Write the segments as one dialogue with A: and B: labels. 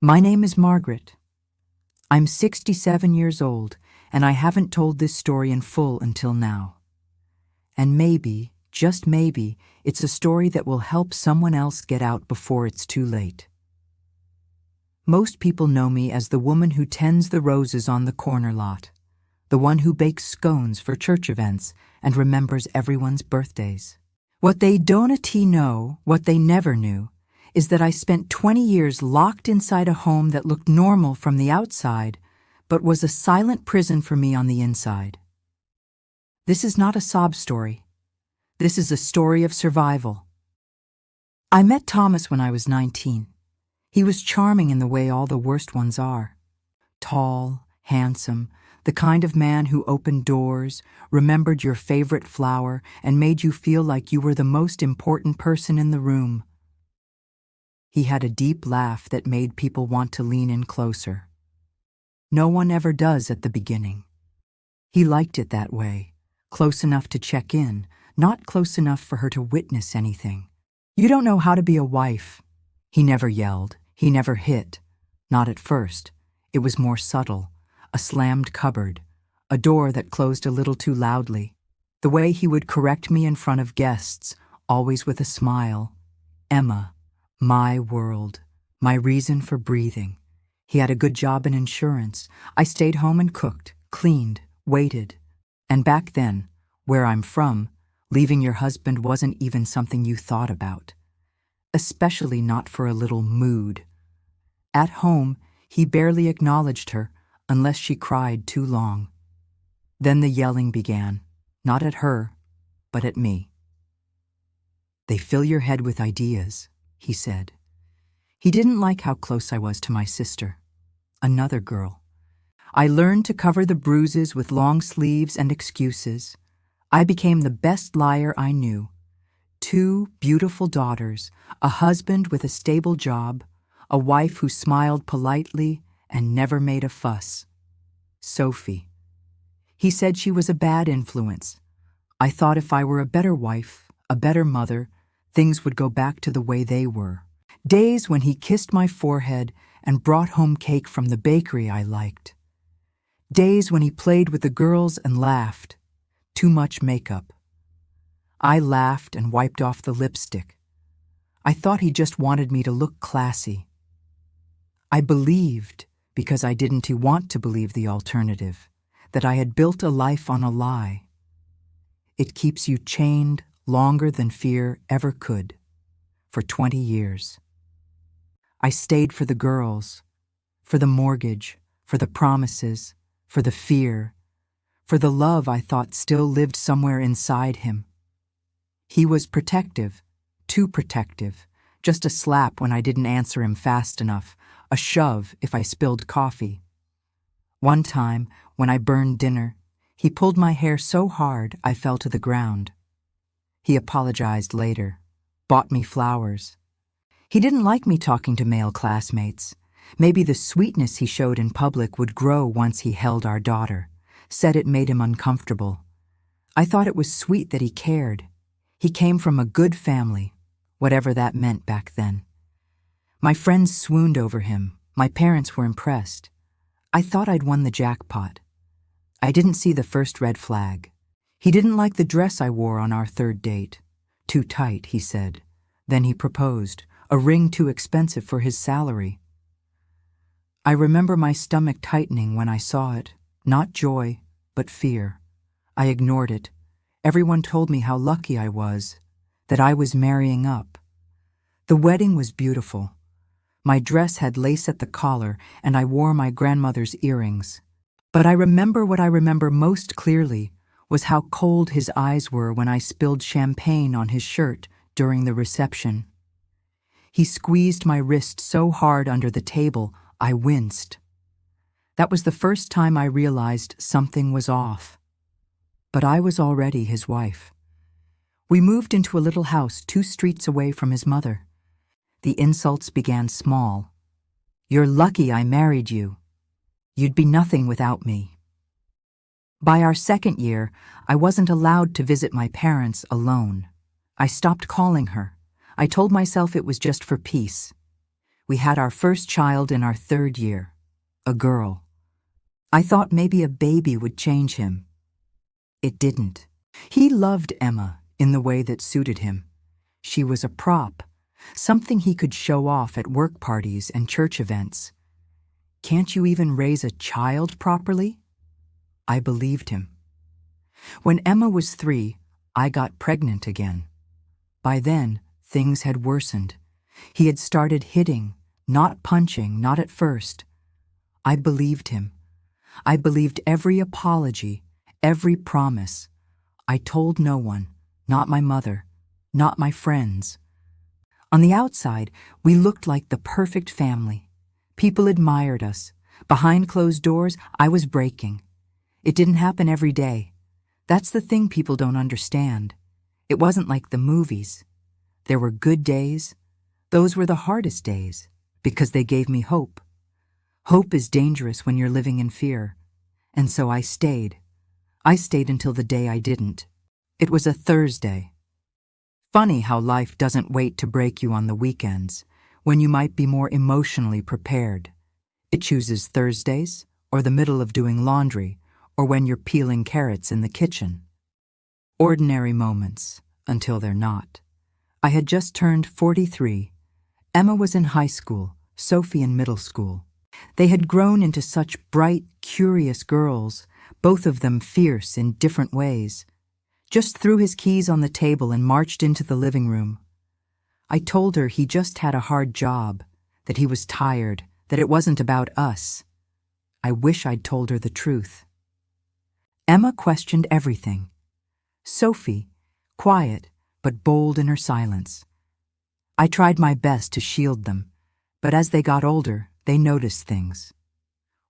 A: My name is Margaret. I'm 67 years old, and I haven't told this story in full until now. And maybe, just maybe, it's a story that will help someone else get out before it's too late. Most people know me as the woman who tends the roses on the corner lot, the one who bakes scones for church events and remembers everyone's birthdays. What they don't know, what they never knew, is that I spent 20 years locked inside a home that looked normal from the outside, but was a silent prison for me on the inside. This is not a sob story. This is a story of survival. I met Thomas when I was 19. He was charming in the way all the worst ones are. Tall, handsome, the kind of man who opened doors, remembered your favorite flower, and made you feel like you were the most important person in the room. He had a deep laugh that made people want to lean in closer. No one ever does at the beginning. He liked it that way, close enough to check in, not close enough for her to witness anything. You don't know how to be a wife. He never yelled. He never hit. Not at first. It was more subtle. A slammed cupboard. A door that closed a little too loudly. The way he would correct me in front of guests, always with a smile. Emma. My world. My reason for breathing. He had a good job in insurance. I stayed home and cooked, cleaned, waited. And back then, where I'm from, leaving your husband wasn't even something you thought about. Especially not for a little mood. At home, he barely acknowledged her unless she cried too long. Then the yelling began, not at her, but at me. They fill your head with ideas, he said. He didn't like how close I was to my sister, another girl. I learned to cover the bruises with long sleeves and excuses. I became the best liar I knew. 2 beautiful daughters, a husband with a stable job, a wife who smiled politely and never made a fuss. Sophie. He said she was a bad influence. I thought if I were a better wife, a better mother, things would go back to the way they were. Days when he kissed my forehead and brought home cake from the bakery I liked. Days when he played with the girls and laughed. Too much makeup. I laughed and wiped off the lipstick. I thought he just wanted me to look classy. I believed, because I didn't want to believe the alternative, that I had built a life on a lie. It keeps you chained longer than fear ever could, for 20 years. I stayed for the girls, for the mortgage, for the promises, for the fear, for the love I thought still lived somewhere inside him. He was protective, too protective, just a slap when I didn't answer him fast enough, a shove if I spilled coffee. One time, when I burned dinner, he pulled my hair so hard I fell to the ground. He apologized later, bought me flowers. He didn't like me talking to male classmates. Maybe the sweetness he showed in public would grow once he held our daughter, said it made him uncomfortable. I thought it was sweet that he cared. He came from a good family, whatever that meant back then. My friends swooned over him. My parents were impressed. I thought I'd won the jackpot. I didn't see the first red flag. He didn't like the dress I wore on our 3rd date. Too tight, he said. Then he proposed, a ring too expensive for his salary. I remember my stomach tightening when I saw it, not joy, but fear. I ignored it. Everyone told me how lucky I was, that I was marrying up. The wedding was beautiful. My dress had lace at the collar, and I wore my grandmother's earrings. But I remember what I remember most clearly was how cold his eyes were when I spilled champagne on his shirt during the reception. He squeezed my wrist so hard under the table, I winced. That was the first time I realized something was off. But I was already his wife. We moved into a little house 2 streets away from his mother. The insults began small. You're lucky I married you. You'd be nothing without me. By our 2nd year, I wasn't allowed to visit my parents alone. I stopped calling her. I told myself it was just for peace. We had our first child in our 3rd year, a girl. I thought maybe a baby would change him. It didn't. He loved Emma in the way that suited him. She was a prop, something he could show off at work parties and church events. Can't you even raise a child properly? I believed him. When Emma was 3, I got pregnant again. By then, things had worsened. He had started hitting, not punching, not at first. I believed him. I believed every apology, every promise. I told no one, not my mother, not my friends. On the outside, we looked like the perfect family. People admired us. Behind closed doors, I was breaking. It didn't happen every day. That's the thing people don't understand. It wasn't like the movies. There were good days. Those were the hardest days, because they gave me hope. Hope is dangerous when you're living in fear. And so I stayed. I stayed until the day I didn't. It was a Thursday. Funny how life doesn't wait to break you on the weekends, when you might be more emotionally prepared. It chooses Thursdays, or the middle of doing laundry, or when you're peeling carrots in the kitchen. Ordinary moments, until they're not. I had just turned 43. Emma was in high school, Sophie in middle school. They had grown into such bright, curious girls, both of them fierce in different ways. Just threw his keys on the table and marched into the living room. I told her he just had a hard job, that he was tired, that it wasn't about us. I wish I'd told her the truth. Emma questioned everything. Sophie, quiet but bold in her silence. I tried my best to shield them, but as they got older, they noticed things.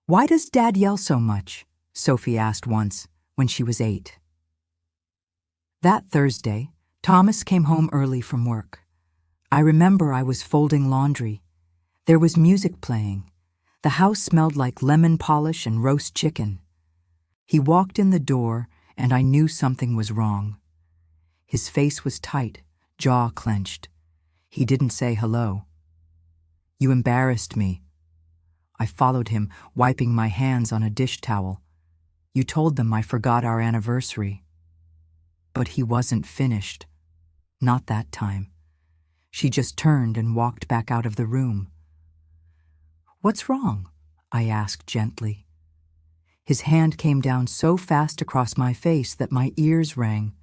A: "Why does Dad yell so much?" Sophie asked once, when she was 8. That Thursday, Thomas came home early from work. I remember I was folding laundry. There was music playing. The house smelled like lemon polish and roast chicken. He walked in the door, and I knew something was wrong. His face was tight, jaw clenched. He didn't say hello. "You embarrassed me." I followed him, wiping my hands on a dish towel. "You told them I forgot our anniversary." But he wasn't finished. Not that time. She just turned and walked back out of the room. "What's wrong?" I asked gently. His hand came down so fast across my face that my ears rang,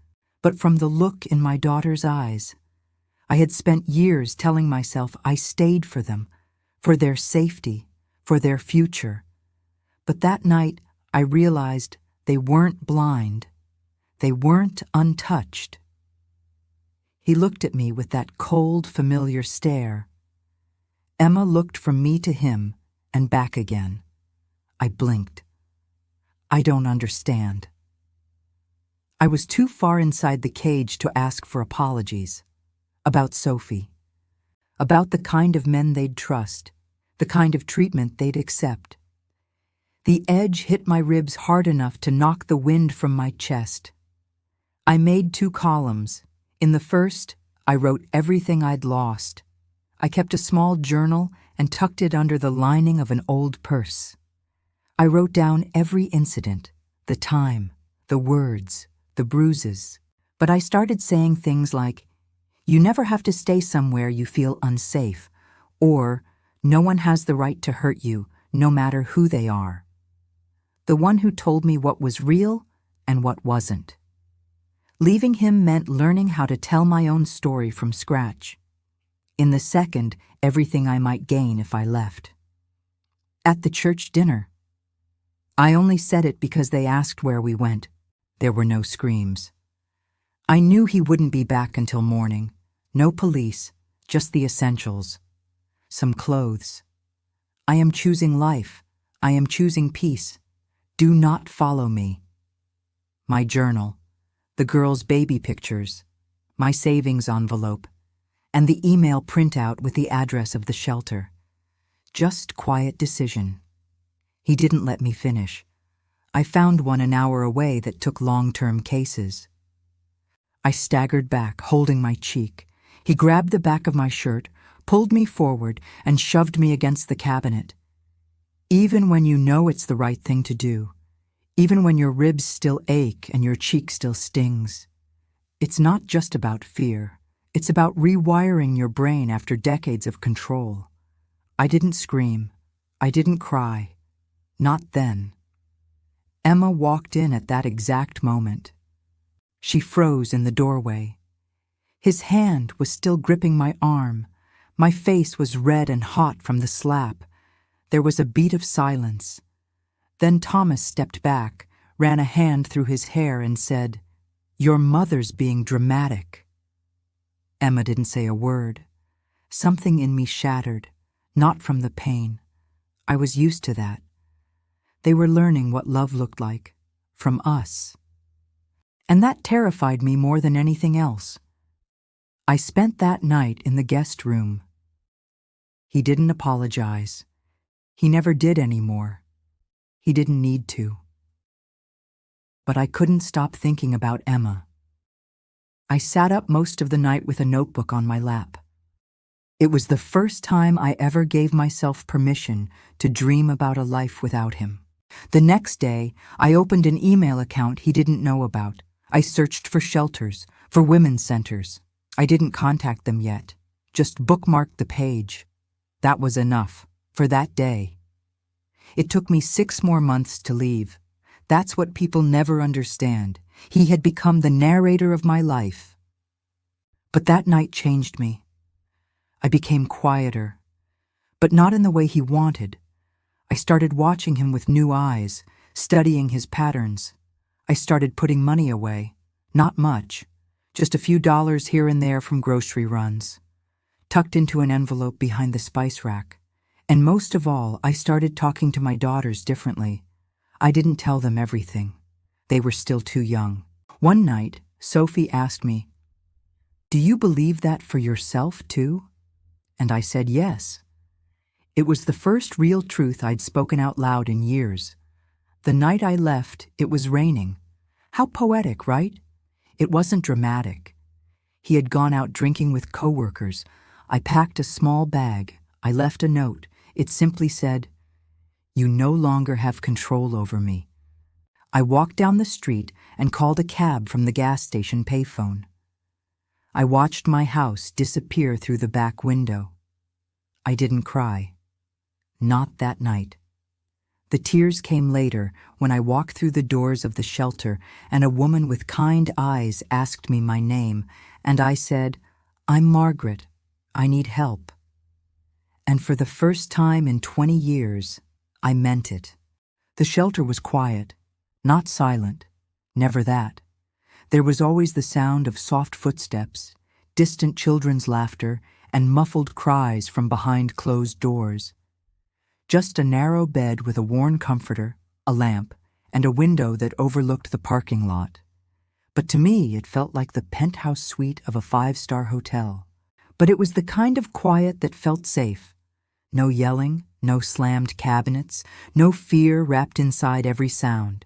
A: but from the look in my daughter's eyes. I had spent years telling myself I stayed for them, for their safety, for their future. But that night I realized they weren't blind. They weren't untouched. He looked at me with that cold, familiar stare. Emma looked from me to him and back again. I blinked. "I don't understand." I was too far inside the cage to ask for apologies. About Sophie. About the kind of men they'd trust, the kind of treatment they'd accept. The edge hit my ribs hard enough to knock the wind from my chest. I made 2 columns. In the first, I wrote everything I'd lost. I kept a small journal and tucked it under the lining of an old purse. I wrote down every incident, the time, the words, the bruises. But I started saying things like, "You never have to stay somewhere you feel unsafe," or "No one has the right to hurt you, no matter who they are." The one who told me what was real and what wasn't. Leaving him meant learning how to tell my own story from scratch. In the second, everything I might gain if I left. At the church dinner. I only said it because they asked where we went. There were no screams. I knew he wouldn't be back until morning. No police, just the essentials. Some clothes. I am choosing life. I am choosing peace. Do not follow me. My journal. The girls' baby pictures, my savings envelope, and the email printout with the address of the shelter. Just quiet decision. He didn't let me finish. I found one an hour away that took long-term cases. I staggered back, holding my cheek. He grabbed the back of my shirt, pulled me forward, and shoved me against the cabinet. Even when you know it's the right thing to do, even when your ribs still ache and your cheek still stings. It's not just about fear. It's about rewiring your brain after decades of control. I didn't scream. I didn't cry. Not then. Emma walked in at that exact moment. She froze in the doorway. His hand was still gripping my arm. My face was red and hot from the slap. There was a beat of silence. Then Thomas stepped back, ran a hand through his hair, and said, "Your mother's being dramatic." Emma didn't say a word. Something in me shattered, not from the pain. I was used to that. They were learning what love looked like, from us. And that terrified me more than anything else. I spent that night in the guest room. He didn't apologize. He never did anymore. He didn't need to. But I couldn't stop thinking about Emma. I sat up most of the night with a notebook on my lap. It was the first time I ever gave myself permission to dream about a life without him. The next day, I opened an email account he didn't know about. I searched for shelters, for women's centers. I didn't contact them yet, just bookmarked the page. That was enough, for that day. It took me 6 more months to leave. That's what people never understand. He had become the narrator of my life. But that night changed me. I became quieter, but not in the way he wanted. I started watching him with new eyes, studying his patterns. I started putting money away. Not much, just a few dollars here and there from grocery runs, tucked into an envelope behind the spice rack. And most of all, I started talking to my daughters differently. I didn't tell them everything. They were still too young. One night, Sophie asked me, "Do you believe that for yourself too?" And I said yes. It was the first real truth I'd spoken out loud in years. The night I left, it was raining. How poetic, right? It wasn't dramatic. He had gone out drinking with coworkers. I packed a small bag. I left a note. It simply said, "You no longer have control over me." I walked down the street and called a cab from the gas station payphone. I watched my house disappear through the back window. I didn't cry. Not that night. The tears came later when I walked through the doors of the shelter and a woman with kind eyes asked me my name, and I said, "I'm Margaret. I need help." And for the first time in 20 years, I meant it. The shelter was quiet, not silent, never that. There was always the sound of soft footsteps, distant children's laughter, and muffled cries from behind closed doors. Just a narrow bed with a worn comforter, a lamp, and a window that overlooked the parking lot. But to me, it felt like the penthouse suite of a 5-star hotel. But it was the kind of quiet that felt safe. No yelling, no slammed cabinets, no fear wrapped inside every sound.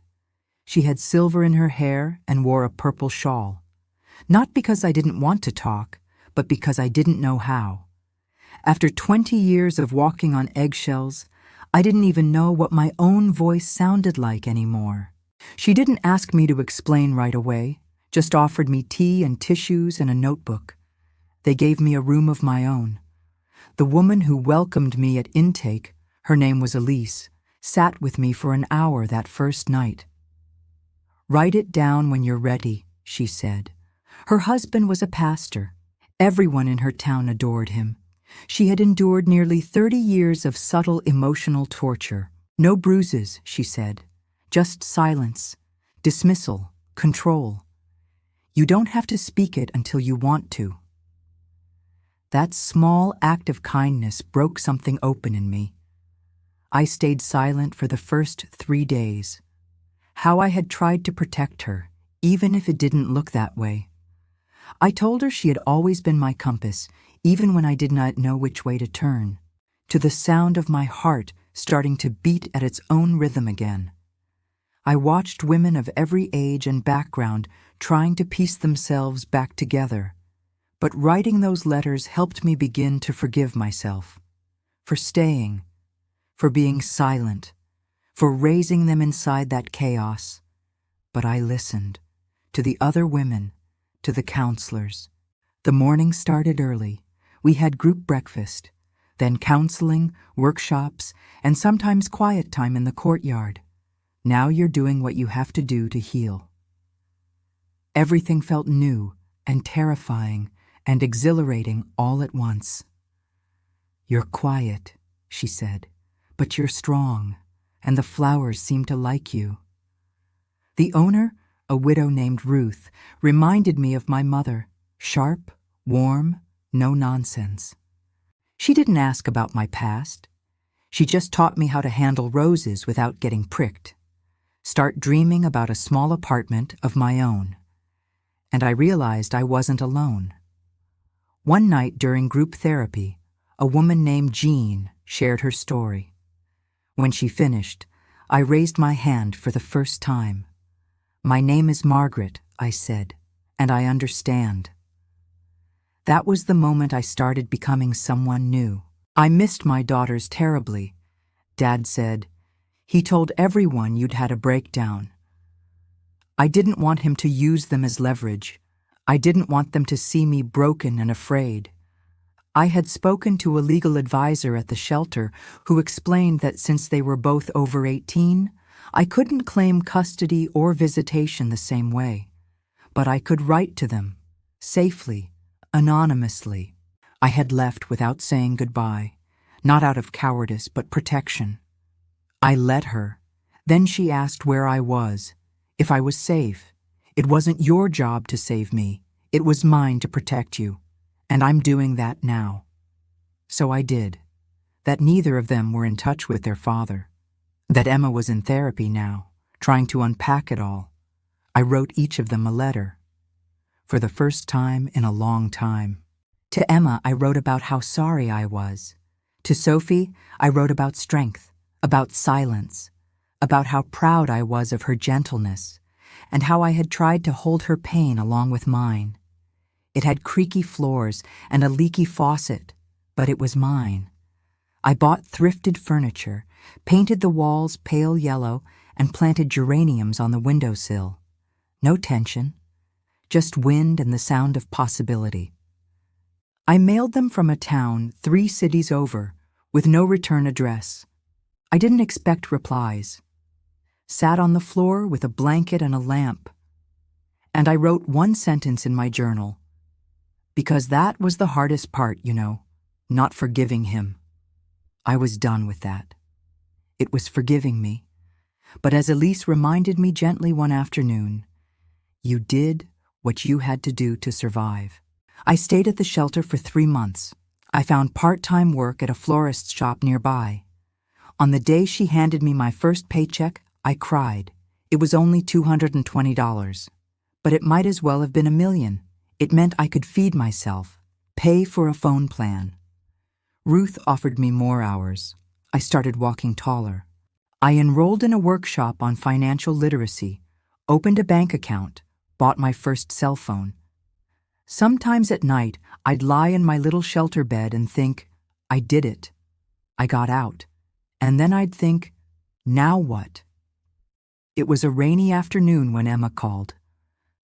A: She had silver in her hair and wore a purple shawl. Not because I didn't want to talk, but because I didn't know how. After 20 years of walking on eggshells, I didn't even know what my own voice sounded like anymore. She didn't ask me to explain right away, just offered me tea and tissues and a notebook. They gave me a room of my own. The woman who welcomed me at intake, her name was Elise, sat with me for an hour that first night. "Write it down when you're ready," she said. Her husband was a pastor. Everyone in her town adored him. She had endured nearly 30 years of subtle emotional torture. No bruises, she said. Just silence, dismissal, control. You don't have to speak it until you want to. That small act of kindness broke something open in me. I stayed silent for the first 3 days. How I had tried to protect her, even if it didn't look that way. I told her she had always been my compass, even when I did not know which way to turn, to the sound of my heart starting to beat at its own rhythm again. I watched women of every age and background trying to piece themselves back together, But writing those letters helped me begin to forgive myself. For staying, for being silent, for raising them inside that chaos. But I listened, to the other women, to the counselors. The morning started early. We had group breakfast, then counseling, workshops, and sometimes quiet time in the courtyard. Now you're doing what you have to do to heal. Everything felt new and terrifying and exhilarating all at once. "You're quiet," she said, "but you're strong, and the flowers seem to like you." The owner, a widow named Ruth, reminded me of my mother, sharp, warm, no nonsense. She didn't ask about my past. She just taught me how to handle roses without getting pricked. Start dreaming about a small apartment of my own. And I realized I wasn't alone. One night during group therapy, a woman named Jean shared her story. When she finished, I raised my hand for the first time. "My name is Margaret," I said, "and I understand." That was the moment I started becoming someone new. I missed my daughters terribly. Dad said, "He told everyone you'd had a breakdown." I didn't want him to use them as leverage. I didn't want them to see me broken and afraid. I had spoken to a legal advisor at the shelter who explained that since they were both over 18, I couldn't claim custody or visitation the same way. But I could write to them, safely, anonymously. I had left without saying goodbye, not out of cowardice but protection. I let her. Then she asked where I was, if I was safe. "It wasn't your job to save me. It was mine to protect you. And I'm doing that now." So I did. That neither of them were in touch with their father. That Emma was in therapy now, trying to unpack it all. I wrote each of them a letter. For the first time in a long time. To Emma, I wrote about how sorry I was. To Sophie, I wrote about strength, about silence, about how proud I was of her gentleness, and how I had tried to hold her pain along with mine. It had creaky floors and a leaky faucet, but it was mine. I bought thrifted furniture, painted the walls pale yellow, and planted geraniums on the windowsill. No tension, just wind and the sound of possibility. I mailed them from a town 3 cities over, with no return address. I didn't expect replies. Sat on the floor with a blanket and a lamp. And I wrote one sentence in my journal. Because that was the hardest part, not forgiving him. I was done with that. It was forgiving me. But as Elise reminded me gently one afternoon, you did what you had to do to survive. I stayed at the shelter for 3 months. I found part-time work at a florist's shop nearby. On the day she handed me my first paycheck, I cried. It was only $220. But it might as well have been $1 million. It meant I could feed myself, pay for a phone plan. Ruth offered me more hours. I started walking taller. I enrolled in a workshop on financial literacy, opened a bank account, bought my first cell phone. Sometimes at night, I'd lie in my little shelter bed and think, I did it. I got out. And then I'd think, now what? It was a rainy afternoon when Emma called.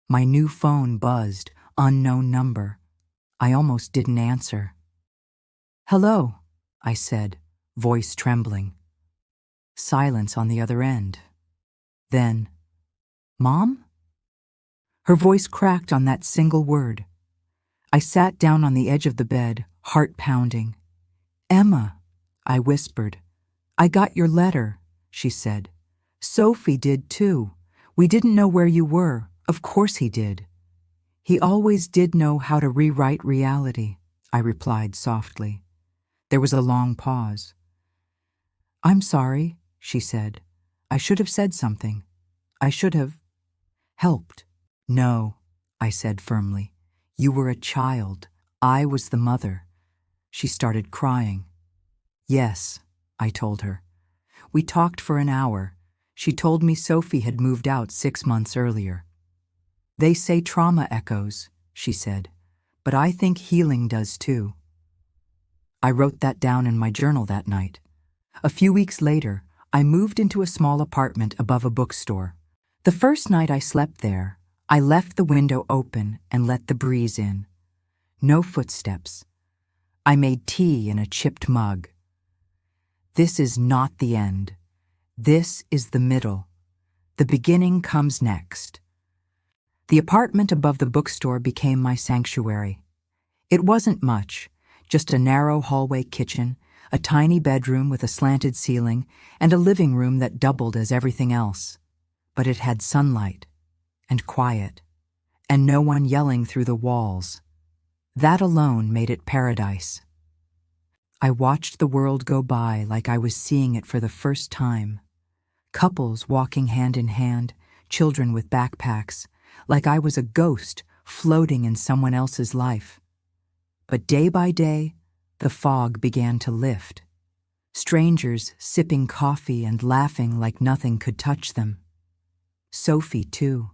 A: My new phone buzzed, unknown number. I almost didn't answer. "Hello," I said, voice trembling. Silence on the other end. Then, "Mom?" Her voice cracked on that single word. I sat down on the edge of the bed, heart pounding. "Emma," I whispered. "I got your letter," she said. "Sophie did too. We didn't know where you were. Of course he did." "He always did know how to rewrite reality," I replied softly. There was a long pause. "I'm sorry," she said. "I should have said something. I should have helped." "No," I said firmly. "You were a child. I was the mother." She started crying. "Yes," I told her. We talked for an hour. She told me Sophie had moved out 6 months earlier. "They say trauma echoes," she said, but I think healing does too. I wrote that down in my journal that night. A few weeks later, I moved into a small apartment above a bookstore. The first night I slept there, I left the window open and let the breeze in. No footsteps. I made tea in a chipped mug. This is not the end. This is the middle. The beginning comes next. The apartment above the bookstore became my sanctuary. It wasn't much, just a narrow hallway kitchen, a tiny bedroom with a slanted ceiling, and a living room that doubled as everything else. But it had sunlight, and quiet, and no one yelling through the walls. That alone made it paradise. I watched the world go by like I was seeing it for the first time. Couples walking hand in hand, children with backpacks, like I was a ghost floating in someone else's life. But day by day, the fog began to lift. Strangers sipping coffee and laughing like nothing could touch them. Sophie, too.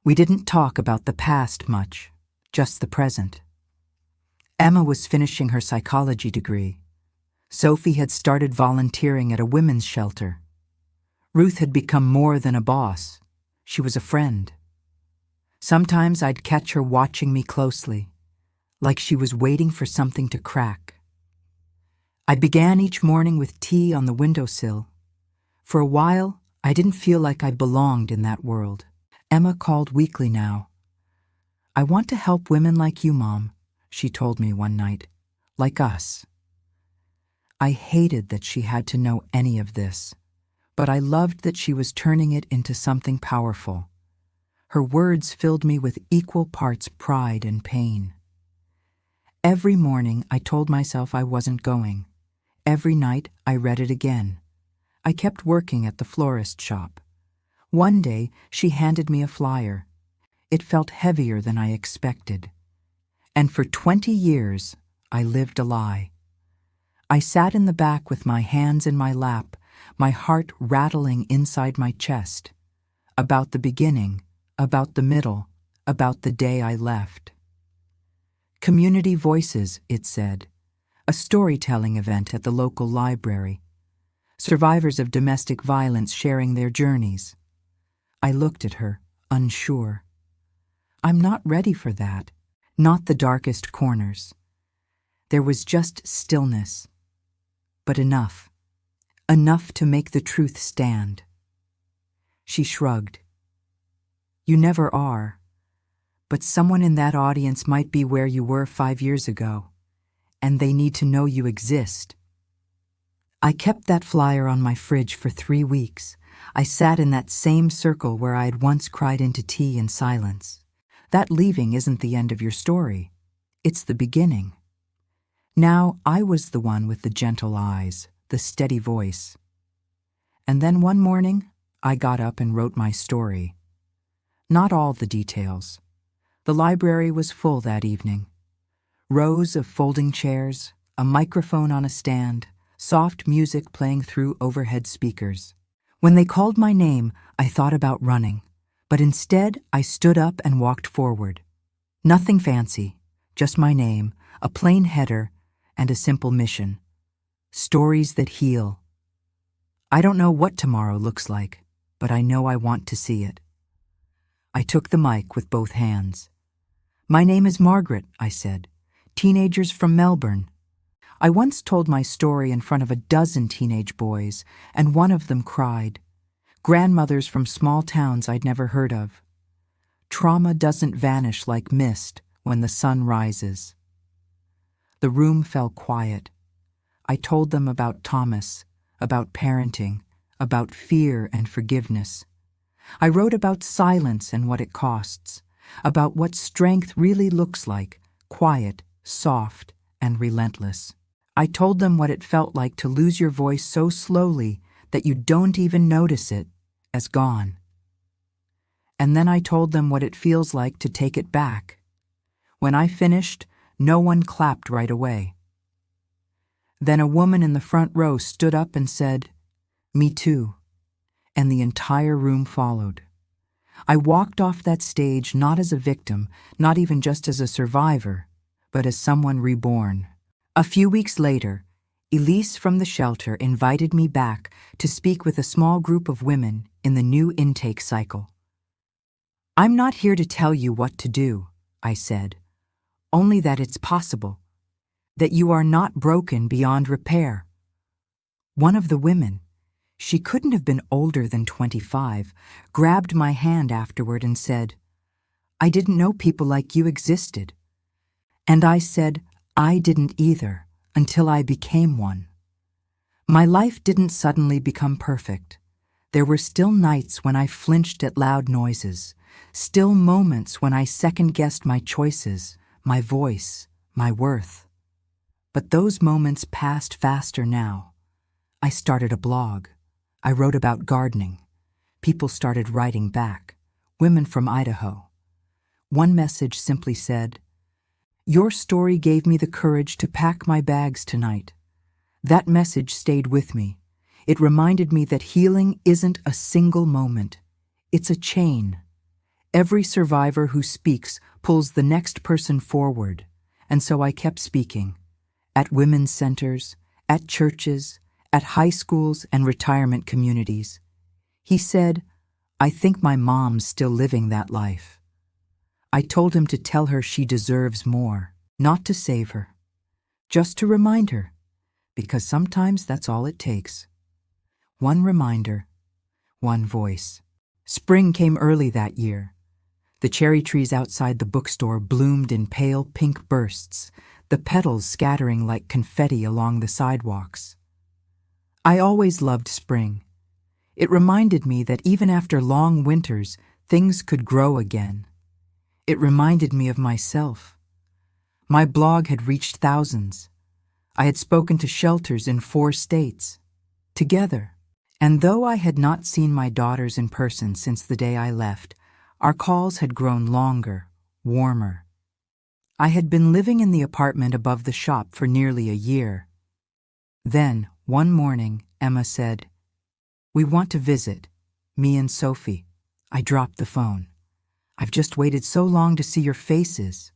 A: We didn't talk about the past much, just the present. Emma was finishing her psychology degree. Sophie had started volunteering at a women's shelter. Ruth had become more than a boss. She was a friend. Sometimes I'd catch her watching me closely, like she was waiting for something to crack. I began each morning with tea on the windowsill. For a while, I didn't feel like I belonged in that world. Emma called weekly now. "I want to help women like you, Mom," she told me one night. "Like us." I hated that she had to know any of this, but I loved that she was turning it into something powerful. Her words filled me with equal parts pride and pain. Every morning I told myself I wasn't going. Every night I read it again. I kept working at the florist shop. One day she handed me a flyer. It felt heavier than I expected. And for 20 years I lived a lie. I sat in the back with my hands in my lap, my heart rattling inside my chest. About the beginning, about the middle, about the day I left. Community Voices, it said. A storytelling event at the local library. Survivors of domestic violence sharing their journeys. I looked at her, unsure. I'm not ready for that. Not the darkest corners. There was just stillness. But enough. Enough to make the truth stand. She shrugged. You never are. But someone in that audience might be where you were 5 years ago, and they need to know you exist. I kept that flyer on my fridge for 3 weeks. I sat in that same circle where I had once cried into tea in silence. That leaving isn't the end of your story. It's the beginning. Now I was the one with the gentle eyes, the steady voice. And then one morning, I got up and wrote my story. Not all the details. The library was full that evening. Rows of folding chairs, a microphone on a stand, soft music playing through overhead speakers. When they called my name, I thought about running, but instead I stood up and walked forward. Nothing fancy, just my name, a plain header, and a simple mission. Stories that heal. I don't know what tomorrow looks like, but I know I want to see it. I took the mic with both hands. My name is Margaret, I said. Teenagers from Melbourne. I once told my story in front of a dozen teenage boys, and one of them cried. Grandmothers from small towns I'd never heard of. Trauma doesn't vanish like mist when the sun rises. The room fell quiet. I told them about Thomas, about parenting, about fear and forgiveness. I wrote about silence and what it costs, about what strength really looks like, quiet, soft, and relentless. I told them what it felt like to lose your voice so slowly that you don't even notice it as gone. And then I told them what it feels like to take it back. When I finished, no one clapped right away. Then a woman in the front row stood up and said, "Me too," and the entire room followed. I walked off that stage not as a victim, not even just as a survivor, but as someone reborn. A few weeks later, Elise from the shelter invited me back to speak with a small group of women in the new intake cycle. "I'm not here to tell you what to do," I said, "only that it's possible, that you are not broken beyond repair." One of the women, she couldn't have been older than 25, grabbed my hand afterward and said, "I didn't know people like you existed." And I said, I didn't either, until I became one. My life didn't suddenly become perfect. There were still nights when I flinched at loud noises, still moments when I second-guessed my choices, my voice, my worth. But those moments passed faster now. I started a blog. I wrote about gardening. People started writing back, women from Idaho. One message simply said, "Your story gave me the courage to pack my bags tonight." That message stayed with me. It reminded me that healing isn't a single moment. It's a chain. Every survivor who speaks pulls the next person forward. And so I kept speaking. At women's centers, at churches, at high schools and retirement communities. He said, "I think my mom's still living that life." I told him to tell her she deserves more, not to save her, just to remind her, because sometimes that's all it takes. One reminder, one voice. Spring came early that year. The cherry trees outside the bookstore bloomed in pale pink bursts, the petals scattering like confetti along the sidewalks. I always loved spring. It reminded me that even after long winters, things could grow again. It reminded me of myself. My blog had reached thousands. I had spoken to shelters in 4 states, together. And though I had not seen my daughters in person since the day I left, our calls had grown longer, warmer. I had been living in the apartment above the shop for nearly a year. Then, one morning, Emma said, "We want to visit, me and Sophie." I dropped the phone. "I've just waited so long to see your faces."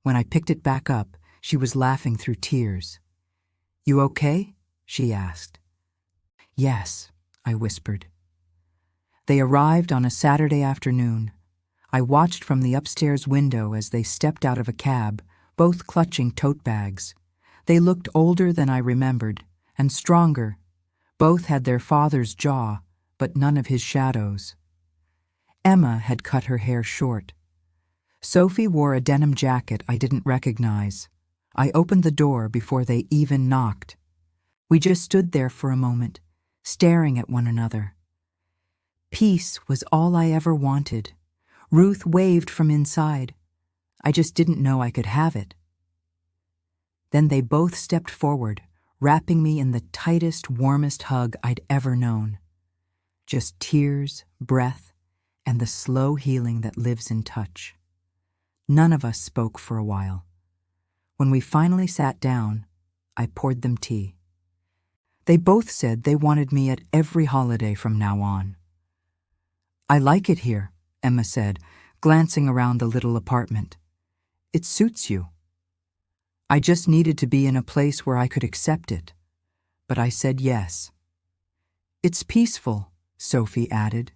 A: When I picked it back up, she was laughing through tears. "You okay?" she asked. "Yes," I whispered. They arrived on a Saturday afternoon. I watched from the upstairs window as they stepped out of a cab, both clutching tote bags. They looked older than I remembered, and stronger. Both had their father's jaw, but none of his shadows. Emma had cut her hair short. Sophie wore a denim jacket I didn't recognize. I opened the door before they even knocked. We just stood there for a moment, staring at one another. Peace was all I ever wanted. Ruth waved from inside. I just didn't know I could have it. Then they both stepped forward, wrapping me in the tightest, warmest hug I'd ever known. Just tears, breath, and the slow healing that lives in touch. None of us spoke for a while. When we finally sat down, I poured them tea. They both said they wanted me at every holiday from now on. "I like it here," Emma said, glancing around the little apartment. "It suits you." I just needed to be in a place where I could accept it. But I said yes. "It's peaceful," Sophie added.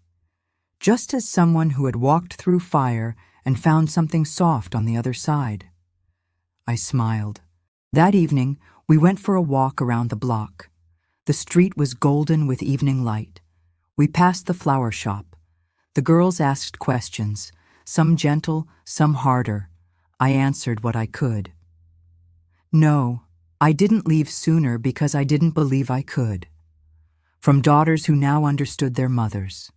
A: Just as someone who had walked through fire and found something soft on the other side. I smiled. That evening, we went for a walk around the block. The street was golden with evening light. We passed the flower shop. The girls asked questions, some gentle, some harder. I answered what I could. No, I didn't leave sooner because I didn't believe I could. From daughters who now understood their mothers.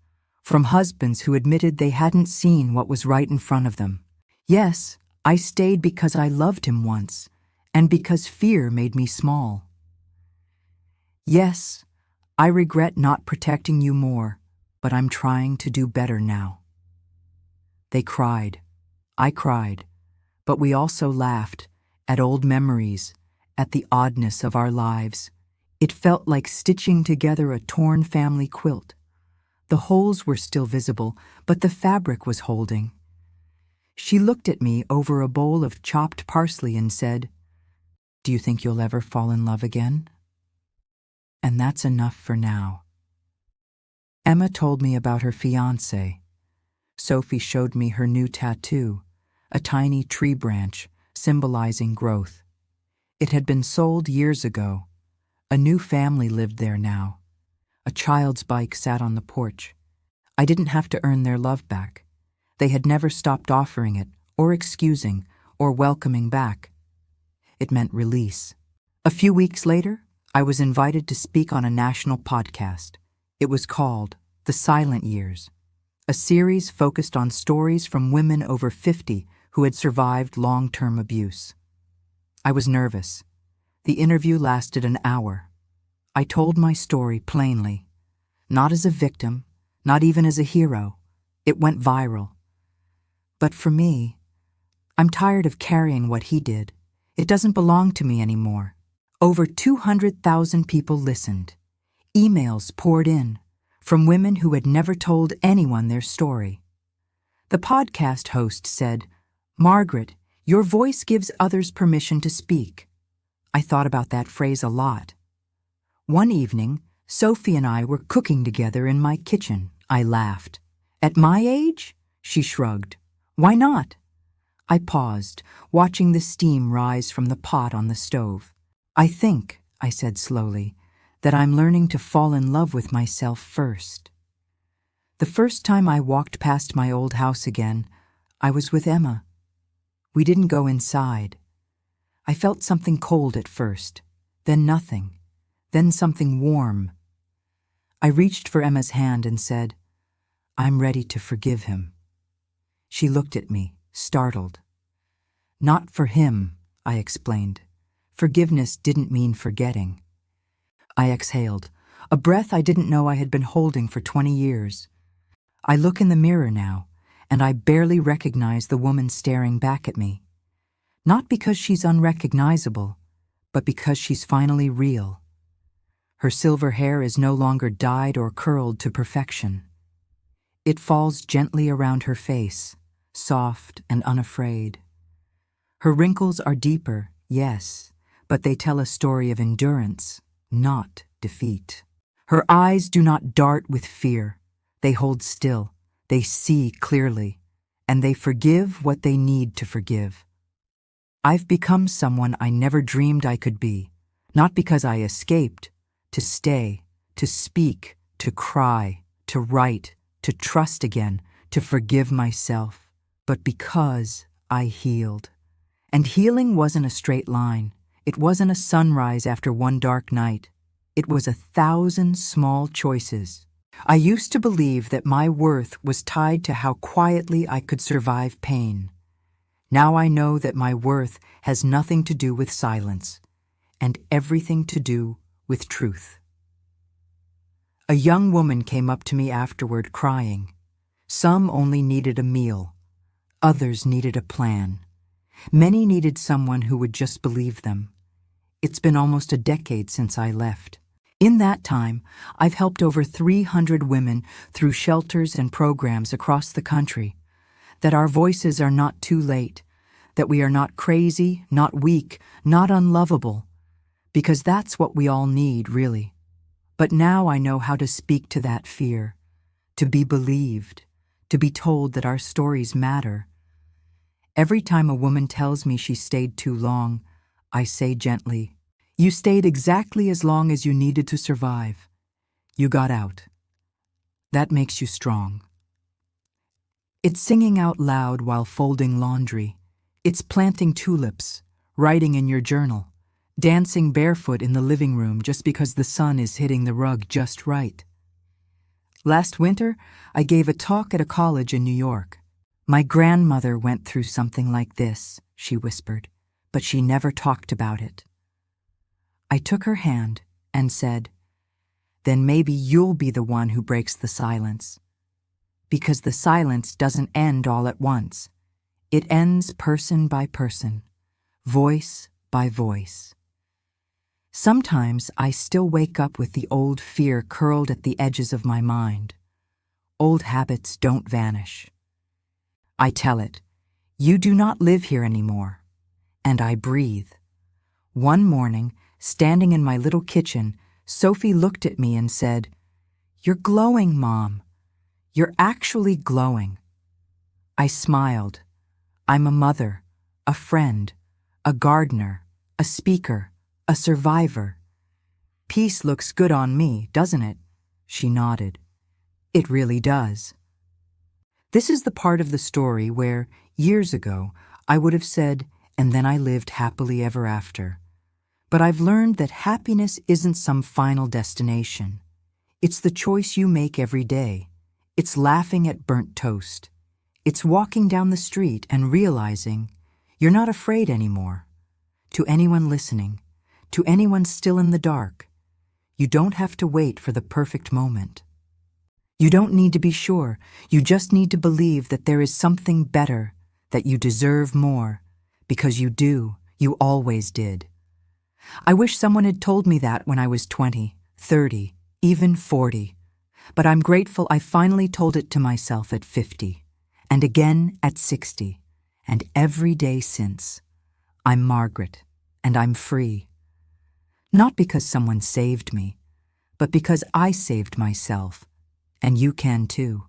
A: From husbands who admitted they hadn't seen what was right in front of them. Yes, I stayed because I loved him once, and because fear made me small. Yes, I regret not protecting you more, but I'm trying to do better now. They cried. I cried. But we also laughed at old memories, at the oddness of our lives. It felt like stitching together a torn family quilt. The holes were still visible, but the fabric was holding. She looked at me over a bowl of chopped parsley and said, "Do you think you'll ever fall in love again?" And that's enough for now. Emma told me about her fiancé. Sophie showed me her new tattoo, a tiny tree branch symbolizing growth. It had been sold years ago. A new family lived there now. A child's bike sat on the porch. I didn't have to earn their love back. They had never stopped offering it, or excusing, or welcoming back. It meant release. A few weeks later, I was invited to speak on a national podcast. It was called The Silent Years, a series focused on stories from women over 50 who had survived long-term abuse. I was nervous. The interview lasted an hour. I told my story plainly, not as a victim, not even as a hero. It went viral. But for me, I'm tired of carrying what he did. It doesn't belong to me anymore. Over 200,000 people listened. Emails poured in from women who had never told anyone their story. The podcast host said, "Margaret, your voice gives others permission to speak." I thought about that phrase a lot. One evening, Sophie and I were cooking together in my kitchen. I laughed. "At my age?" She shrugged. "Why not?" I paused, watching the steam rise from the pot on the stove. "I think," I said slowly, "that I'm learning to fall in love with myself first." The first time I walked past my old house again, I was with Emma. We didn't go inside. I felt something cold at first, then nothing, then something warm. I reached for Emma's hand and said, "I'm ready to forgive him." She looked at me, startled. "Not for him," I explained. Forgiveness didn't mean forgetting. I exhaled, a breath I didn't know I had been holding for 20 years. I look in the mirror now, and I barely recognize the woman staring back at me. Not because she's unrecognizable, but because she's finally real. Her silver hair is no longer dyed or curled to perfection. It falls gently around her face, soft and unafraid. Her wrinkles are deeper, yes, but they tell a story of endurance, not defeat. Her eyes do not dart with fear. They hold still, they see clearly, and they forgive what they need to forgive. I've become someone I never dreamed I could be, not because I escaped, to stay, to speak, to cry, to write, to trust again, to forgive myself, but because I healed. And healing wasn't a straight line. It wasn't a sunrise after one dark night. It was 1,000 small choices. I used to believe that my worth was tied to how quietly I could survive pain. Now I know that my worth has nothing to do with silence, and everything to do with truth. A young woman came up to me afterward crying. Some only needed a meal. Others needed a plan. Many needed someone who would just believe them. It's been almost a decade since I left. In that time, I've helped over 300 women through shelters and programs across the country. That our voices are not too late. That we are not crazy, not weak, not unlovable. Because that's what we all need, really. But now I know how to speak to that fear. To be believed. To be told that our stories matter. Every time a woman tells me she stayed too long, I say gently, "You stayed exactly as long as you needed to survive. You got out. That makes you strong." It's singing out loud while folding laundry. It's planting tulips, writing in your journal, dancing barefoot in the living room just because the sun is hitting the rug just right. Last winter, I gave a talk at a college in New York. "My grandmother went through something like this," she whispered, "but she never talked about it." I took her hand and said, "Then maybe you'll be the one who breaks the silence. Because the silence doesn't end all at once. It ends person by person, voice by voice." Sometimes I still wake up with the old fear curled at the edges of my mind. Old habits don't vanish. I tell it, you do not live here anymore. And I breathe. One morning, standing in my little kitchen, Sophie looked at me and said, "You're glowing, Mom. You're actually glowing." I smiled. I'm a mother, a friend, a gardener, a speaker, a survivor. Peace looks good on me, doesn't it? She nodded. It really does. This is the part of the story where, years ago, I would have said, "And then I lived happily ever after." But I've learned that happiness isn't some final destination. It's the choice you make every day. It's laughing at burnt toast. It's walking down the street and realizing you're not afraid anymore. To anyone listening, to anyone still in the dark, you don't have to wait for the perfect moment. You don't need to be sure. You just need to believe that there is something better, that you deserve more, because you do. You always did. I wish someone had told me that when I was 20, 30, even 40. But I'm grateful I finally told it to myself at 50, and again at 60, and every day since. I'm Margaret, and I'm free. Not because someone saved me, but because I saved myself, and you can too.